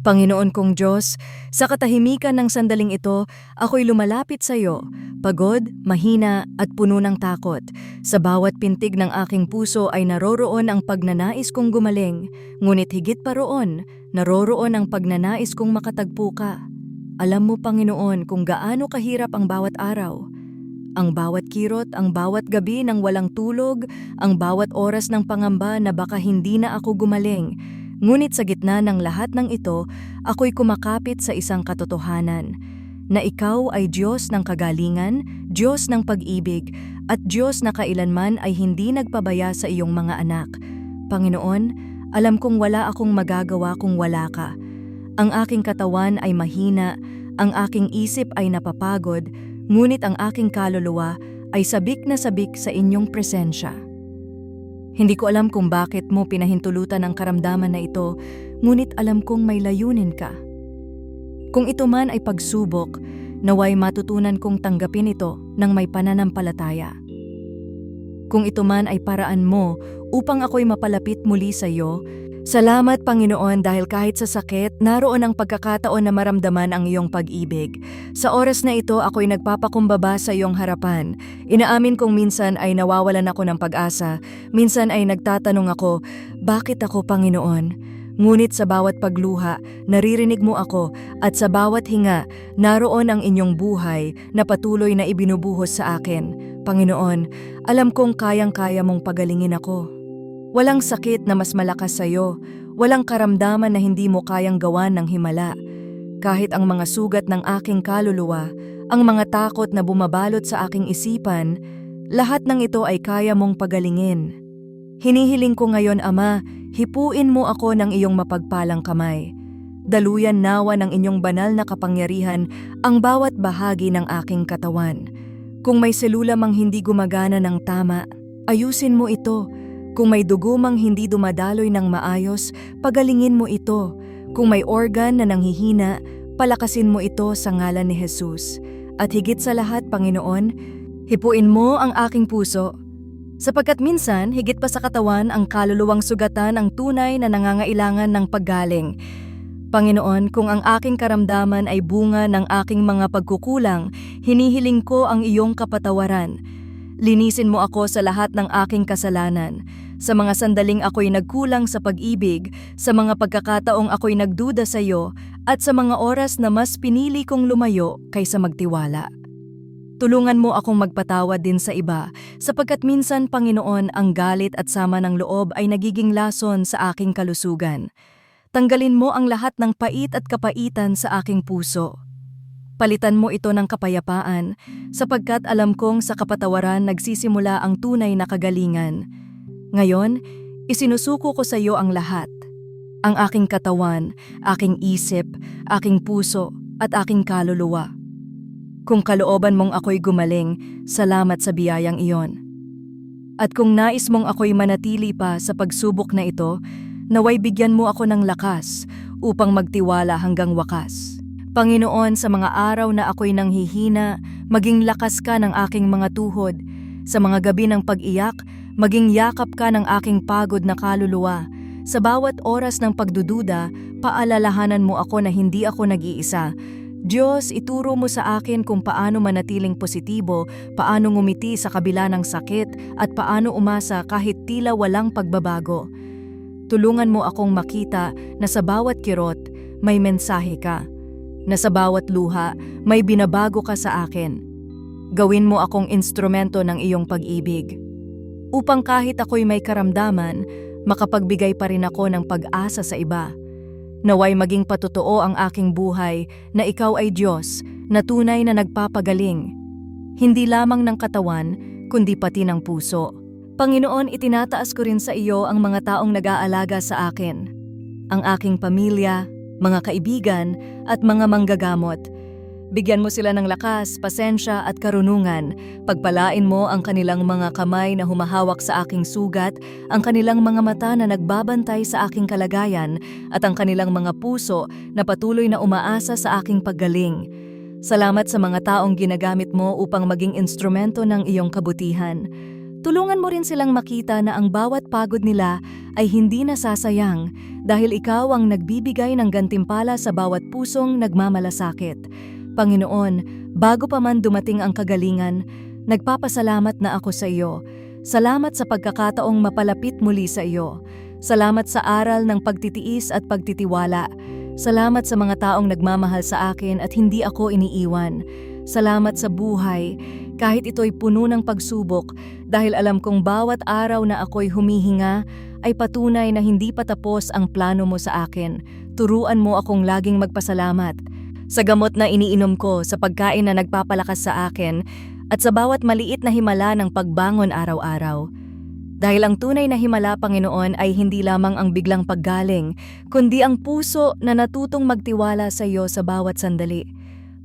Panginoon kong Diyos, sa katahimikan ng sandaling ito, ako'y lumalapit sa iyo, pagod, mahina at puno ng takot. Sa bawat pintig ng aking puso ay naroroon ang pagnanais kong gumaling, ngunit higit pa roon, naroroon ang pagnanais kong makatagpo ka. Alam mo, Panginoon, kung gaano kahirap ang bawat araw. Ang bawat kirot, ang bawat gabi ng walang tulog, ang bawat oras ng pangamba na baka hindi na ako gumaling. Ngunit sa gitna ng lahat ng ito, ako'y kumakapit sa isang katotohanan, na ikaw ay Diyos ng kagalingan, Diyos ng pag-ibig, at Diyos na kailanman ay hindi nagpabaya sa iyong mga anak. Panginoon, alam kong wala akong magagawa kung wala ka. Ang aking katawan ay mahina, ang aking isip ay napapagod, ngunit ang aking kaluluwa ay sabik na sabik sa inyong presensya. Hindi ko alam kung bakit mo pinahintulutan ang karamdaman na ito, ngunit alam kong may layunin ka. Kung ito man ay pagsubok, naway matutunan kong tanggapin ito ng may pananampalataya. Kung ito man ay paraan mo upang ako'y mapalapit muli sa iyo, salamat Panginoon dahil kahit sa sakit, naroon ang pagkakataon na maramdaman ang iyong pag-ibig. Sa oras na ito, ako'y nagpapakumbaba sa iyong harapan. Inaamin kong minsan ay nawawalan ako ng pag-asa. Minsan ay nagtatanong ako, bakit ako Panginoon? Ngunit sa bawat pagluha, naririnig mo ako at sa bawat hinga, naroon ang inyong buhay na patuloy na ibinubuhos sa akin. Panginoon, alam kong kayang-kaya mong pagalingin ako. Walang sakit na mas malakas sa'yo, walang karamdaman na hindi mo kayang gawan ng himala. Kahit ang mga sugat ng aking kaluluwa, ang mga takot na bumabalot sa aking isipan, lahat ng ito ay kaya mong pagalingin. Hinihiling ko ngayon, Ama, hipuin mo ako ng iyong mapagpalang kamay. Daluyan nawa ng inyong banal na kapangyarihan ang bawat bahagi ng aking katawan. Kung may selula mang hindi gumagana ng tama, ayusin mo ito. Kung may dugo mang hindi dumadaloy ng maayos, pagalingin mo ito. Kung may organ na nanghihina, palakasin mo ito sa ngalan ni Jesus. At higit sa lahat, Panginoon, hipuin mo ang aking puso. Sapagkat minsan, higit pa sa katawan, ang kaluluwang sugatan ang tunay na nangangailangan ng paggaling. Panginoon, kung ang aking karamdaman ay bunga ng aking mga pagkukulang, hinihiling ko ang iyong kapatawaran. Linisin mo ako sa lahat ng aking kasalanan. Sa mga sandaling ako'y nagkulang sa pag-ibig, sa mga pagkakataong ako'y nagduda sa iyo, at sa mga oras na mas pinili kong lumayo kaysa magtiwala. Tulungan mo akong magpatawad din sa iba, sapagkat minsan, Panginoon, ang galit at sama ng loob ay nagiging lason sa aking kalusugan. Tanggalin mo ang lahat ng pait at kapaitan sa aking puso. Palitan mo ito ng kapayapaan, sapagkat alam kong sa kapatawaran nagsisimula ang tunay na kagalingan. Ngayon, isinusuko ko sa iyo ang lahat. Ang aking katawan, aking isip, aking puso, at aking kaluluwa. Kung kalooban mong ako'y gumaling, salamat sa biyayang iyon. At kung nais mong ako'y manatili pa sa pagsubok na ito, naway bigyan mo ako ng lakas upang magtiwala hanggang wakas. Panginoon, sa mga araw na ako'y nanghihina, maging lakas ka ng aking mga tuhod. Sa mga gabi ng pag-iyak, maging yakap ka ng aking pagod na kaluluwa. Sa bawat oras ng pagdududa, paalalahanan mo ako na hindi ako nag-iisa. Diyos, ituro mo sa akin kung paano manatiling positibo, paano ngumiti sa kabila ng sakit, at paano umasa kahit tila walang pagbabago. Tulungan mo akong makita na sa bawat kirot, may mensahe ka. Na sa bawat luha, may binabago ka sa akin. Gawin mo akong instrumento ng iyong pag-ibig. Upang kahit ako'y may karamdaman, makapagbigay pa rin ako ng pag-asa sa iba. Naway maging patotoo ang aking buhay na ikaw ay Diyos na tunay na nagpapagaling. Hindi lamang ng katawan, kundi pati ng puso. Panginoon, itinataas ko rin sa iyo ang mga taong nag-aalaga sa akin. Ang aking pamilya, mga kaibigan, at mga manggagamot. Bigyan mo sila ng lakas, pasensya at karunungan. Pagpalain mo ang kanilang mga kamay na humahawak sa aking sugat, ang kanilang mga mata na nagbabantay sa aking kalagayan, at ang kanilang mga puso na patuloy na umaasa sa aking paggaling. Salamat sa mga taong ginagamit mo upang maging instrumento ng iyong kabutihan. Tulungan mo rin silang makita na ang bawat pagod nila ay hindi nasasayang dahil ikaw ang nagbibigay ng gantimpala sa bawat pusong nagmamalasakit. Panginoon, bago pa man dumating ang kagalingan, nagpapasalamat na ako sa iyo. Salamat sa pagkakataong mapalapit muli sa iyo. Salamat sa aral ng pagtitiis at pagtitiwala. Salamat sa mga taong nagmamahal sa akin at hindi ako iniiwan. Salamat sa buhay, kahit ito'y puno ng pagsubok, dahil alam kong bawat araw na ako'y humihinga ay patunay na hindi pa tapos ang plano mo sa akin. Turuan mo akong laging magpasalamat sa gamot na iniinom ko, sa pagkain na nagpapalakas sa akin, at sa bawat maliit na himala ng pagbangon araw-araw. Dahil ang tunay na himala, Panginoon, ay hindi lamang ang biglang paggaling, kundi ang puso na natutong magtiwala sa iyo sa bawat sandali.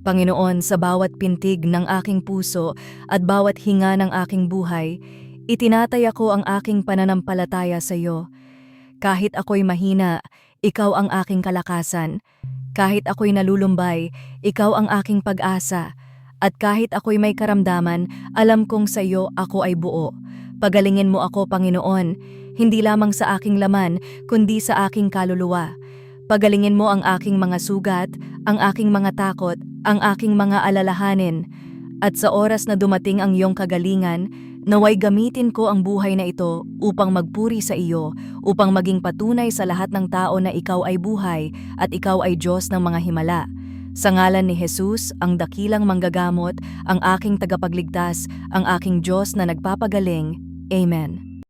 Panginoon, sa bawat pintig ng aking puso at bawat hinga ng aking buhay, itinataya ko ang aking pananampalataya sa iyo. Kahit ako'y mahina, ikaw ang aking kalakasan. Kahit ako'y nalulumbay, ikaw ang aking pag-asa. At kahit ako'y may karamdaman, alam kong sa iyo ako ay buo. Pagalingin mo ako, Panginoon, hindi lamang sa aking laman, kundi sa aking kaluluwa. Pagalingin mo ang aking mga sugat, ang aking mga takot, ang aking mga alalahanin. At sa oras na dumating ang iyong kagalingan, naway gamitin ko ang buhay na ito upang magpuri sa iyo, upang maging patunay sa lahat ng tao na ikaw ay buhay at ikaw ay Diyos ng mga himala. Sa ngalan ni Jesus, ang dakilang manggagamot, ang aking tagapagligtas, ang aking Diyos na nagpapagaling. Amen.